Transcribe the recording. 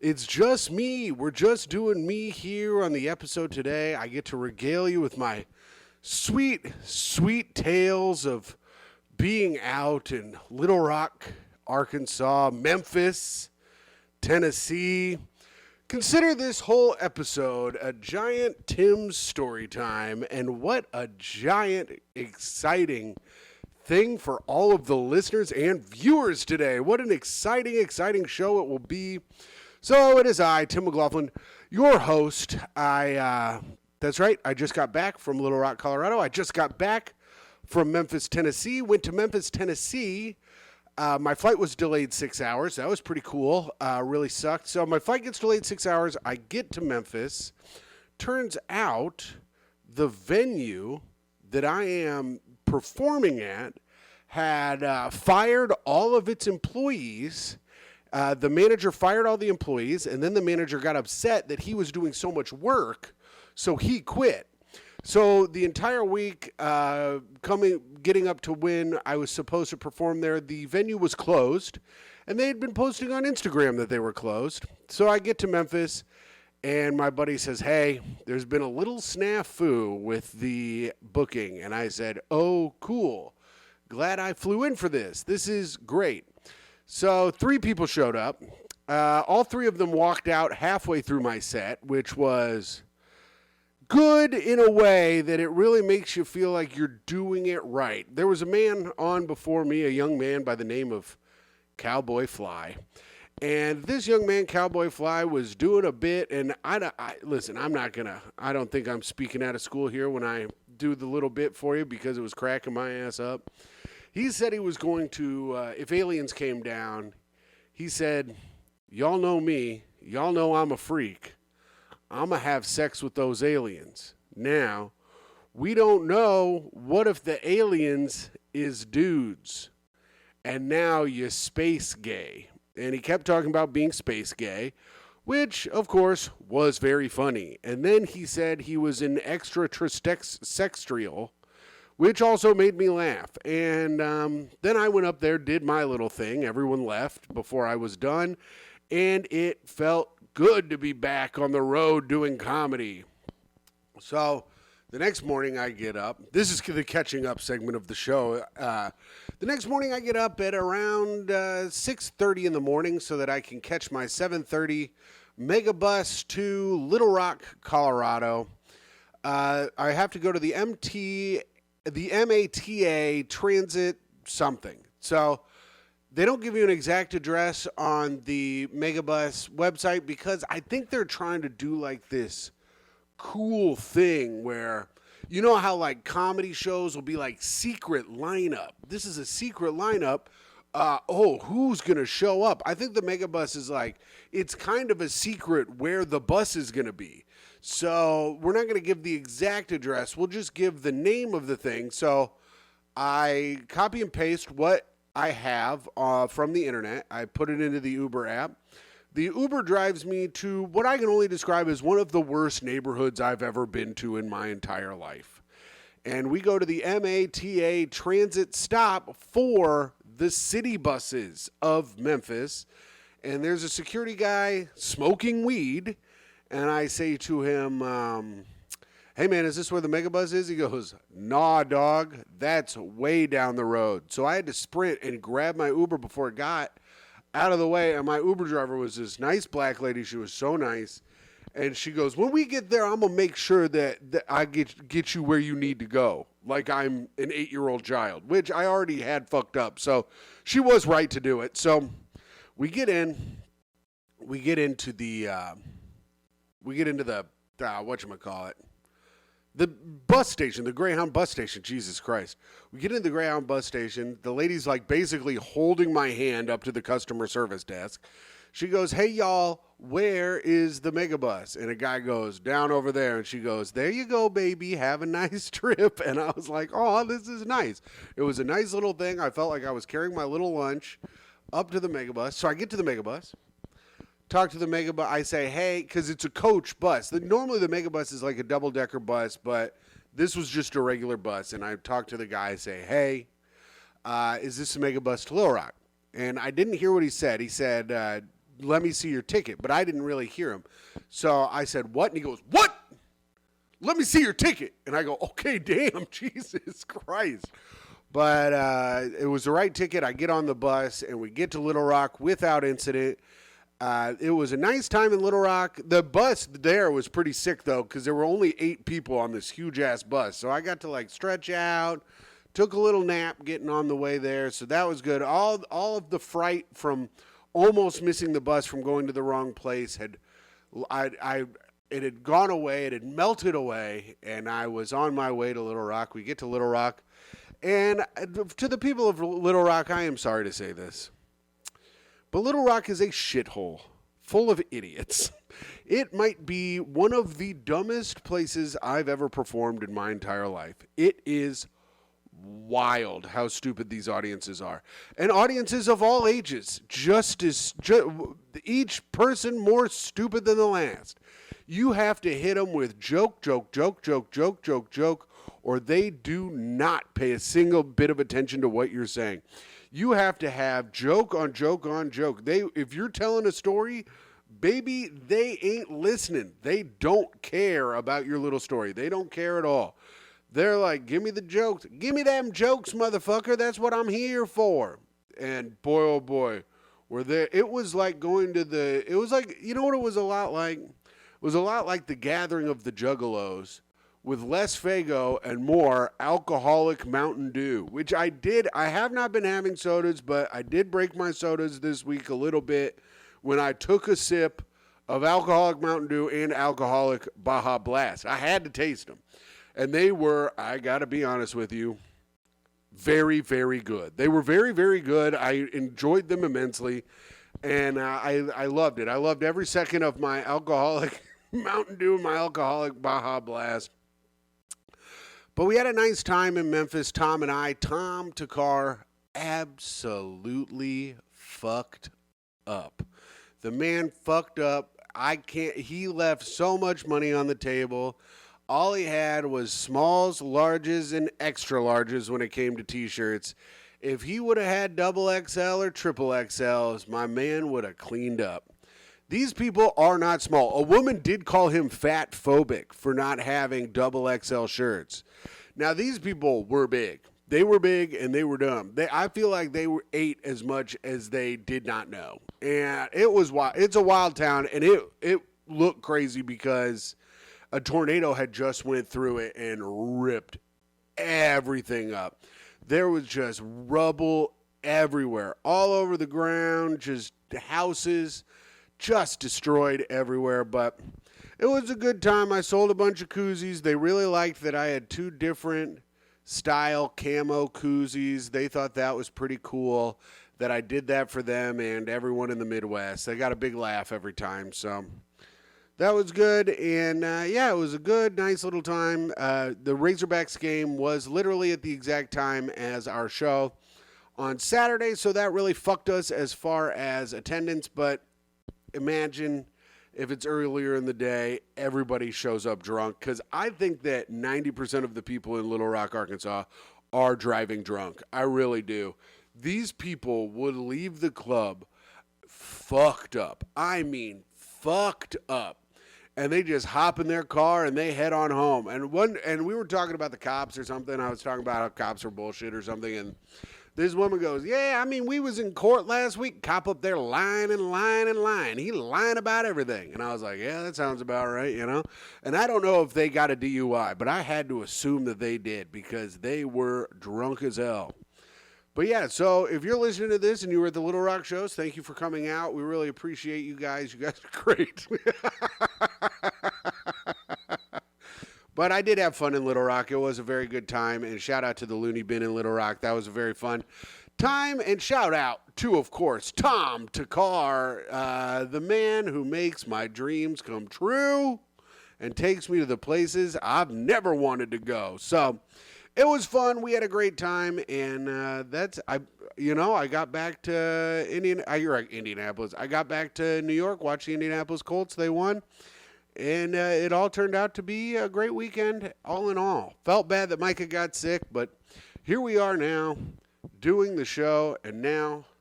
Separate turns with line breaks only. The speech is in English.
It's just me. We're just doing me here on the episode today. I get to regale you with my sweet, sweet tales of being out in Little Rock, Arkansas, Memphis, Tennessee. Consider this whole episode a giant Tim's story time, and what a giant, exciting thing for all of the listeners and viewers today. What an exciting, exciting show it will be. So it is I, Tim McLaughlin, your host. That's right, I just got back from Little Rock, Colorado. I just got back from Memphis, Tennessee. Went to Memphis, Tennessee. My flight was delayed 6 hours. That was pretty cool. Really sucked. So my flight gets delayed 6 hours. I get to Memphis. Turns out the venue that I am performing at had fired all of its employees. The manager fired all the employees, and then the manager got upset that he was doing so much work, so he quit. So the entire week, getting up to when I was supposed to perform there, the venue was closed, and they had been posting on Instagram that they were closed. So I get to Memphis, and my buddy says, "Hey, there's been a little snafu with the booking." And I said, "Oh, cool. Glad I flew in for this. This is great." So 3 people showed up. All 3 of them walked out halfway through my set, which was good in a way that it really makes you feel like you're doing it right. There was a man on before me, a young man by the name of Cowboy Fly. And this young man, Cowboy Fly, was doing a bit, and listen, I don't think I'm speaking out of school here when I do the little bit for you because it was cracking my ass up. He said he was going to, if aliens came down, he said, "Y'all know me. Y'all know I'm a freak. I'm going to have sex with those aliens." Now, we don't know what if the aliens is dudes, and now you're space gay. And he kept talking about being space gay, which, of course, was very funny. And then he said he was an extraterrestrial, which also made me laugh. And then I went up there, did my little thing. Everyone left before I was done. And it felt good to be back on the road doing comedy. So the next morning I get up. This is the catching up segment of the show. The next morning I get up at around 6:30 in the morning so that I can catch my 7:30 megabus to Little Rock, Colorado. I have to go to the MATA transit something. So they don't give you an exact address on the Megabus website because I think they're trying to do like this cool thing where, you know how like comedy shows will be like secret lineup. This is a secret lineup. Who's going to show up? I think the Megabus is like, it's kind of a secret where the bus is going to be. So we're not going to give the exact address. We'll just give the name of the thing. So I copy and paste what I have from the internet. I put it into the Uber app. The Uber drives me to what I can only describe as one of the worst neighborhoods I've ever been to in my entire life. And we go to the MATA transit stop for the city buses of Memphis. And there's a security guy smoking weed. And I say to him, "Hey, man, is this where the Megabus is?" He goes, "Nah, dog, that's way down the road." So I had to sprint and grab my Uber before it got out of the way. And my Uber driver was this nice black lady. She was so nice. And she goes, "When we get there, I'm going to make sure that I get you where you need to go. Like I'm an 8-year-old child," which I already had fucked up. So she was right to do it. So we get into the whatchamacallit, the bus station, the Greyhound bus station. Jesus Christ. We get into the Greyhound bus station. The lady's like basically holding my hand up to the customer service desk. She goes, "Hey, y'all, where is the Megabus?" And a guy goes, "Down over there." And she goes, "There you go, baby. Have a nice trip." And I was like, "Oh, this is nice." It was a nice little thing. I felt like I was carrying my little lunch up to the Megabus. So I get to the Megabus. Talk to the Megabus. I say, "Hey," because it's a coach bus. Normally the Megabus is like a double-decker bus, but this was just a regular bus. And I talk to the guy. I say, "Hey, is this a Megabus to Little Rock?" And I didn't hear what he said. He said, let me see your ticket. But I didn't really hear him. So I said, what? And he goes, what? Let me see your ticket. And I go, okay, damn, Jesus Christ. But it was the right ticket. I get on the bus, and we get to Little Rock without incident. It was a nice time in Little Rock. The bus there was pretty sick, though, because there were only 8 people on this huge-ass bus. So I got to, like, stretch out, took a little nap getting on the way there. So that was good. All of the fright from almost missing the bus from going to the wrong place it had gone away. It had melted away, and I was on my way to Little Rock. We get to Little Rock, and to the people of Little Rock, I am sorry to say this, but Little Rock is a shithole full of idiots. It might be one of the dumbest places I've ever performed in my entire life. It is wild how stupid these audiences are. And audiences of all ages, each person more stupid than the last. You have to hit them with joke, or they do not pay a single bit of attention to what you're saying. You have to have joke on joke on joke. If you're telling a story, baby, they ain't listening. They don't care about your little story. They don't care at all. They're like, give me the jokes. Give me them jokes, motherfucker. That's what I'm here for. And boy, oh boy, were there. It was like going to it was like, you know what it was a lot like? It was a lot like the gathering of the Juggalos with less Faygo and more alcoholic Mountain Dew, which I did. I have not been having sodas, but I did break my sodas this week a little bit when I took a sip of alcoholic Mountain Dew and alcoholic Baja Blast. I had to taste them. And they were, I got to be honest with you, very, very good. They were very, very good. I enjoyed them immensely, and I loved it. I loved every second of my alcoholic Mountain Dew and my alcoholic Baja Blast. But we had a nice time in Memphis, Tom and I. Tom Takar absolutely fucked up. The man fucked up. He left so much money on the table. All he had was smalls, larges, and extra larges when it came to t-shirts. If he would have had double XL or triple XLs, my man would have cleaned up. These people are not small. A woman did call him fat phobic for not having double XL shirts. Now, these people were big. They were big and they were dumb. I feel like they ate as much as they did not know. And it was wild. It's a wild town, and it looked crazy because a tornado had just went through it and ripped everything up. There was just rubble everywhere, all over the ground, just houses just destroyed everywhere. But it was a good time. I sold a bunch of koozies. They really liked that I had 2 different style camo koozies. They thought that was pretty cool that I did that for them and everyone in the Midwest. They got a big laugh every time, so that was good. And it was a good, nice little time. The Razorbacks game was literally at the exact time as our show on Saturday, so that really fucked us as far as attendance. But imagine if it's earlier in the day, everybody shows up drunk, because I think that 90% of the people in Little Rock, Arkansas are driving drunk. I really do. These people would leave the club fucked up. I mean, fucked up. And they just hop in their car and they head on home. And we were talking about the cops or something. I was talking about how cops are bullshit or something. And this woman goes, yeah, I mean, we was in court last week. Cop up there lying and lying and lying. He lying about everything. And I was like, yeah, that sounds about right, you know. And I don't know if they got a DUI, but I had to assume that they did because they were drunk as hell. But yeah, so if you're listening to this and you were at the Little Rock shows, thank you for coming out. We really appreciate you guys. You guys are great. But I did have fun in Little Rock. It was a very good time. And shout out to the Looney Bin in Little Rock. That was a very fun time. And shout out to, of course, Tom Takar, the man who makes my dreams come true and takes me to the places I've never wanted to go. So it was fun. We had a great time, and I got back to Indianapolis. I got back to New York, watched the Indianapolis Colts. They won, and it all turned out to be a great weekend, all in all. Felt bad that Micah got sick, but here we are now doing the show, and now